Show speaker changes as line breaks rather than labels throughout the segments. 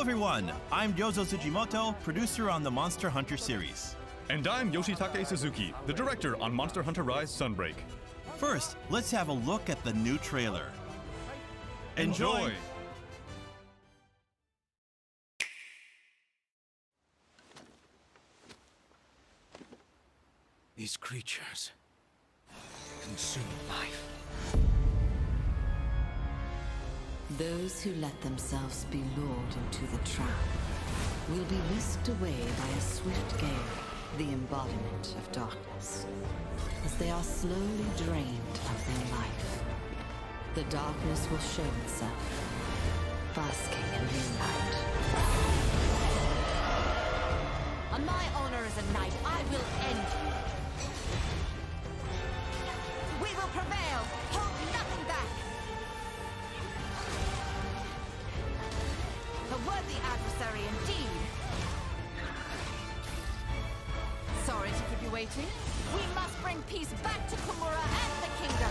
everyone, I'm Yozo Tsujimoto, producer on the Monster Hunter series.
And I'm Yoshitake Suzuki, the director on Monster Hunter Rise Sunbreak.
First, let's have a look at the new trailer. Enjoy!
These creatures consume life.
Those who let themselves be lured into the trap will be whisked away by a swift gale, the embodiment of darkness, as they are slowly drained of their life. The darkness will show itself, basking in moonlight.
On my honor as a knight, I will end you. We will prevail. Hold nothing back. A worthy adversary indeed. Sorry to keep you waiting. We must bring peace back to Komura and the kingdom.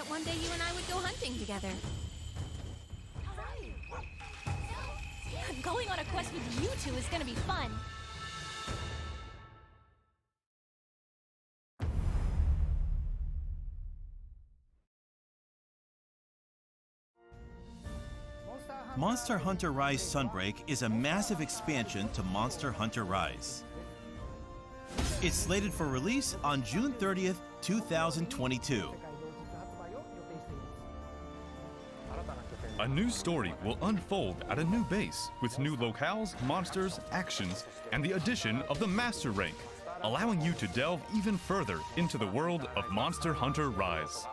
One day you and I would go hunting together. Going on a quest with you two is gonna be fun.
Monster Hunter Rise Sunbreak is a massive expansion to Monster Hunter Rise. It's slated for release on June 30th, 2022.
A new story will unfold at a new base, with new locales, monsters, actions, and the addition of the Master rank, allowing you to delve even further into the world of Monster Hunter Rise.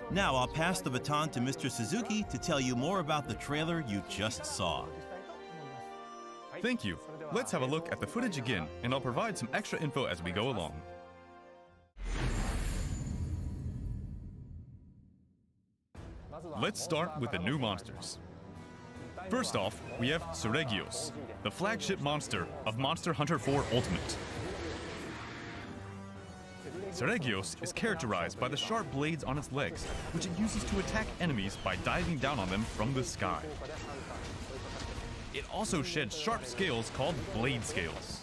Now I'll pass the baton to Mr. Suzuki to tell you more about the trailer you just saw.
Thank you. Let's have a look at the footage again, and I'll provide some extra info as we go along. Let's start with the new monsters. First off, we have Seregios, the flagship monster of Monster Hunter 4 Ultimate. Seregios is characterized by the sharp blades on its legs, which it uses to attack enemies by diving down on them from the sky. It also sheds sharp scales called blade scales.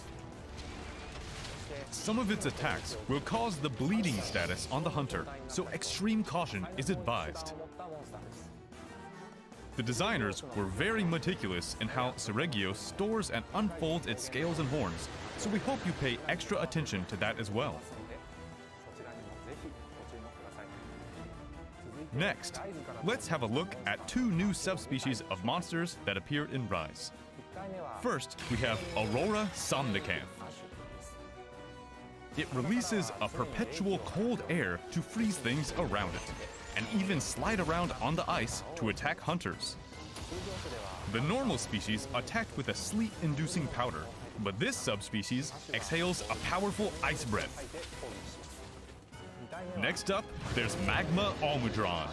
Some of its attacks will cause the bleeding status on the hunter, so extreme caution is advised. The designers were very meticulous in how Seregios stores and unfolds its scales and horns, so we hope you pay extra attention to that as well. Next, let's have a look at two new subspecies of monsters that appeared in Rise. First, we have Aurora Somnicanth. It releases a perpetual cold air to freeze things around it, and even slide around on the ice to attack hunters. The normal species attacked with a sleet-inducing powder, but this subspecies exhales a powerful ice breath. Next up, there's Magma Almudron.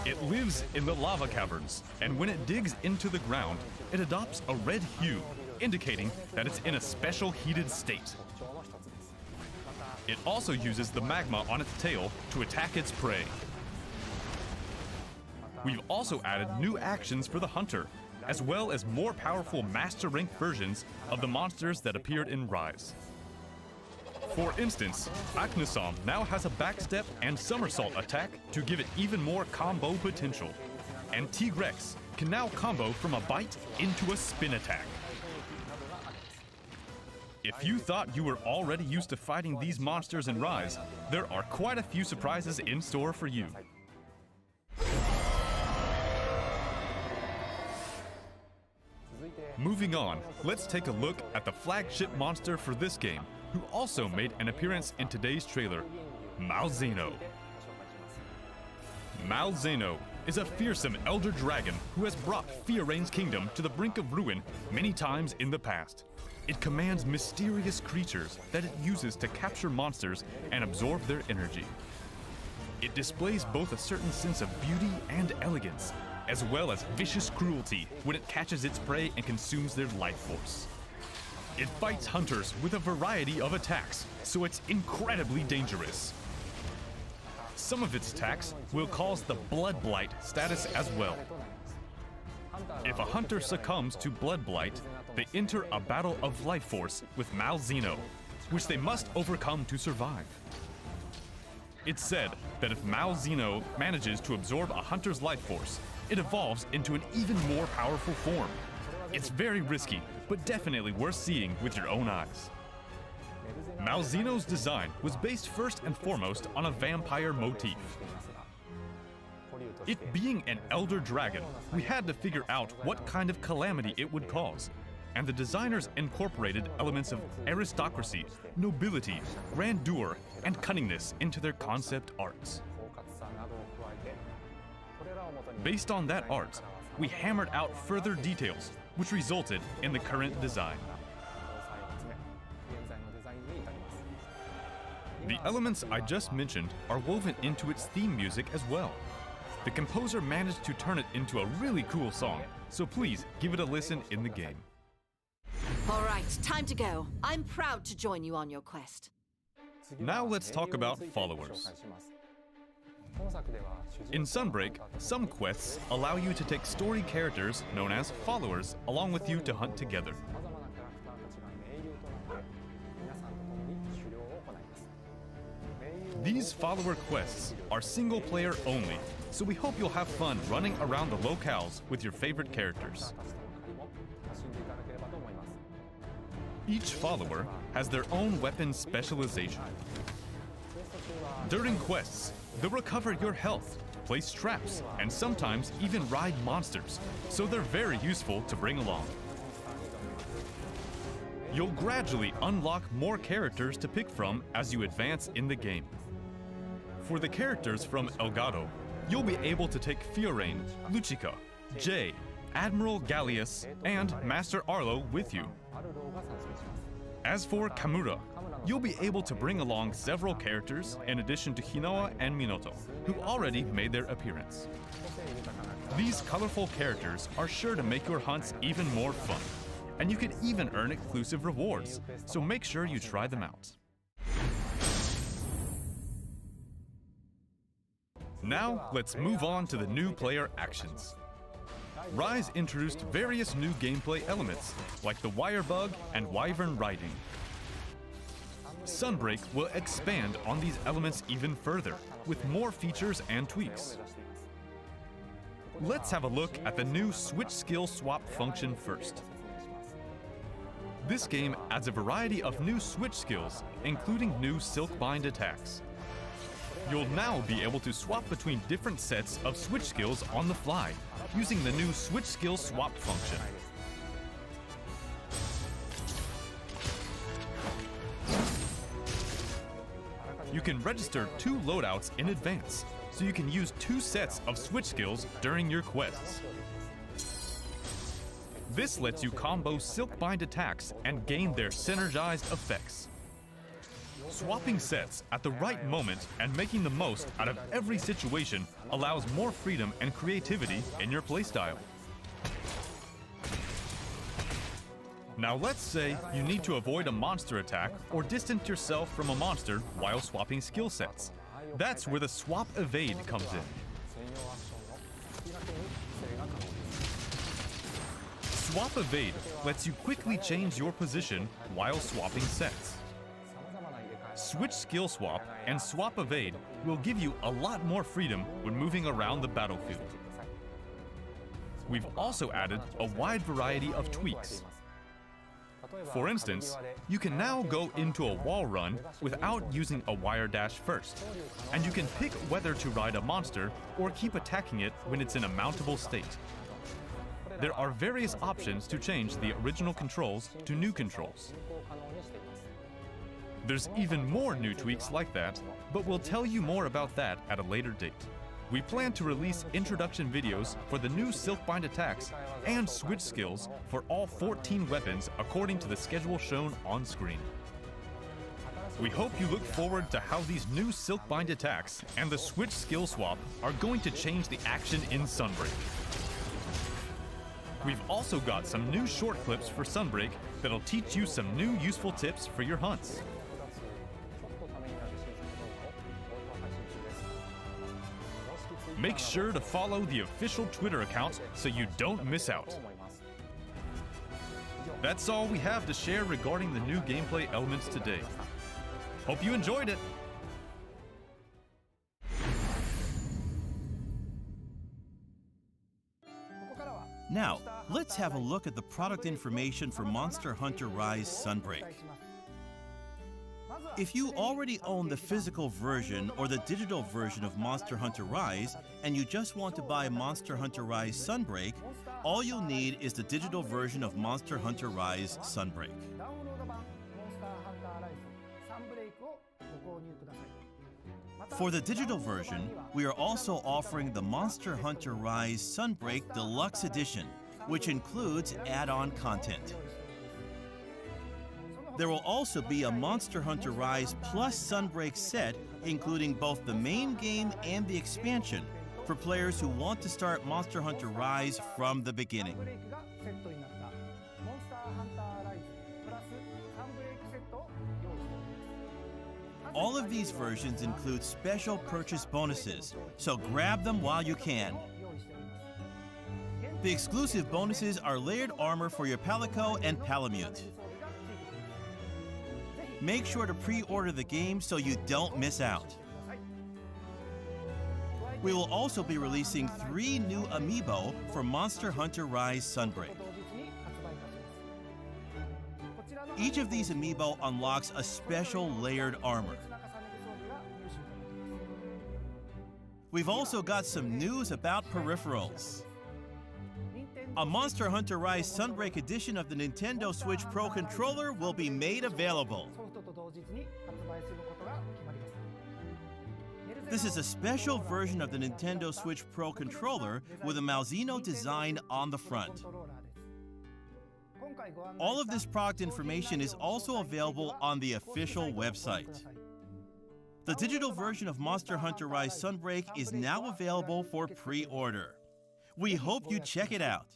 It lives in the lava caverns, and when it digs into the ground, it adopts a red hue, indicating that it's in a special heated state. It also uses the magma on its tail to attack its prey. We've also added new actions for the hunter, as well as more powerful master rank versions of the monsters that appeared in Rise. For instance, Aknusam now has a backstep and somersault attack to give it even more combo potential. And Tigrex can now combo from a bite into a spin attack. If you thought you were already used to fighting these monsters in Rise, there are quite a few surprises in store for you. Moving on, let's take a look at the flagship monster for this game, who also made an appearance in today's trailer, Malzino. Malzino is a fearsome elder dragon who has brought Fioraine's kingdom to the brink of ruin many times in the past. It commands mysterious creatures that it uses to capture monsters and absorb their energy. It displays both a certain sense of beauty and elegance, as well as vicious cruelty when it catches its prey and consumes their life force. It fights hunters with a variety of attacks, so it's incredibly dangerous. Some of its attacks will cause the Blood Blight status as well. If a hunter succumbs to Blood Blight, they enter a battle of life force with Malzino, which they must overcome to survive. It's said that if Malzino manages to absorb a hunter's life force, it evolves into an even more powerful form. It's very risky, but definitely worth seeing with your own eyes. Malzino's design was based first and foremost on a vampire motif. It being an elder dragon, we had to figure out what kind of calamity it would cause, and the designers incorporated elements of aristocracy, nobility, grandeur, and cunningness into their concept arts. Based on that art, we hammered out further details, which resulted in the current design. The elements I just mentioned are woven into its theme music as well. The composer managed to turn it into a really cool song, so please give it a listen in the game.
All right, time to go. I'm proud to join you on your quest.
Now let's talk about followers. In Sunbreak, some quests allow you to take story characters known as followers along with you to hunt together. These follower quests are single player only, so we hope you'll have fun running around the locales with your favorite characters. Each follower has their own weapon specialization. During quests, they'll recover your health, place traps, and sometimes even ride monsters, so they're very useful to bring along. You'll gradually unlock more characters to pick from as you advance in the game. For the characters from Elgato, you'll be able to take Fioraine, Lucica, Jay, Admiral Gallius, and Master Arlo with you. As for Kamura, you'll be able to bring along several characters in addition to Hinoa and Minoto, who already made their appearance. These colorful characters are sure to make your hunts even more fun, and you can even earn exclusive rewards, so make sure you try them out. Now, let's move on to the new player actions. Rise introduced various new gameplay elements, like the wire bug and wyvern riding. Sunbreak will expand on these elements even further, with more features and tweaks. Let's have a look at the new switch skill swap function first. This game adds a variety of new switch skills, including new Silkbind attacks. You'll now be able to swap between different sets of switch skills on the fly, using the new switch skill swap function. You can register 2 loadouts in advance, so you can use 2 sets of switch skills during your quests. This lets you combo Silkbind attacks and gain their synergized effects. Swapping sets at the right moment and making the most out of every situation allows more freedom and creativity in your playstyle. Now let's say you need to avoid a monster attack or distance yourself from a monster while swapping skill sets. That's where the Swap Evade comes in. Swap Evade lets you quickly change your position while swapping sets. Switch Skill Swap and Swap Evade will give you a lot more freedom when moving around the battlefield. We've also added a wide variety of tweaks. For instance, you can now go into a wall run without using a wire dash first, and you can pick whether to ride a monster or keep attacking it when it's in a mountable state. There are various options to change the original controls to new controls. There's even more new tweaks like that, but we'll tell you more about that at a later date. We plan to release introduction videos for the new Silkbind attacks and switch skills for all 14 weapons according to the schedule shown on screen. We hope you look forward to how these new Silkbind attacks and the switch skill swap are going to change the action in Sunbreak. We've also got some new short clips for Sunbreak that'll teach you some new useful tips for your hunts. Make sure to follow the official Twitter account so you don't miss out. That's all we have to share regarding the new gameplay elements today. Hope you enjoyed it!
Now, let's have a look at the product information for Monster Hunter Rise Sunbreak. If you already own the physical version or the digital version of Monster Hunter Rise, and you just want to buy Monster Hunter Rise Sunbreak, all you'll need is the digital version of Monster Hunter Rise Sunbreak. For the digital version, we are also offering the Monster Hunter Rise Sunbreak Deluxe Edition, which includes add-on content. There will also be a Monster Hunter Rise Plus Sunbreak set, including both the main game and the expansion, for players who want to start Monster Hunter Rise from the beginning. All of these versions include special purchase bonuses, so grab them while you can. The exclusive bonuses are layered armor for your Palico and Palamute. Make sure to pre-order the game so you don't miss out. We will also be releasing 3 new amiibo for Monster Hunter Rise Sunbreak. Each of these amiibo unlocks a special layered armor. We've also got some news about peripherals. A Monster Hunter Rise Sunbreak edition of the Nintendo Switch Pro controller will be made available. This is a special version of the Nintendo Switch Pro controller with a Malzino design on the front. All of this product information is also available on the official website. The digital version of Monster Hunter Rise Sunbreak is now available for pre-order. We hope you check it out.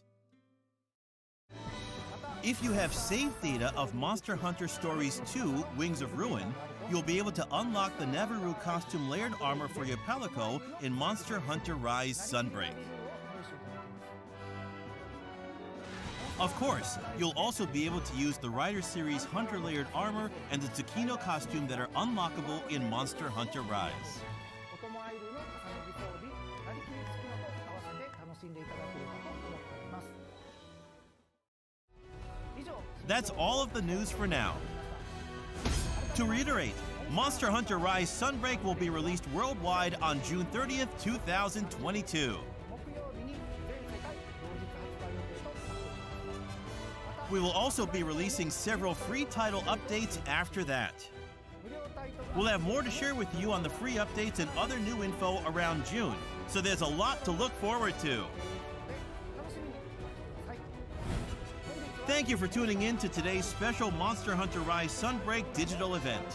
If you have saved data of Monster Hunter Stories 2 Wings of Ruin, you'll be able to unlock the Naviru costume layered armor for your Palico in Monster Hunter Rise Sunbreak. Of course, you'll also be able to use the Rider Series Hunter layered armor and the Tsukino costume that are unlockable in Monster Hunter Rise. That's all of the news for now. To reiterate, Monster Hunter Rise Sunbreak will be released worldwide on June 30th, 2022. We will also be releasing several free title updates after that. We'll have more to share with you on the free updates and other new info around June, so there's a lot to look forward to. Thank you for tuning in to today's special Monster Hunter Rise Sunbreak digital event.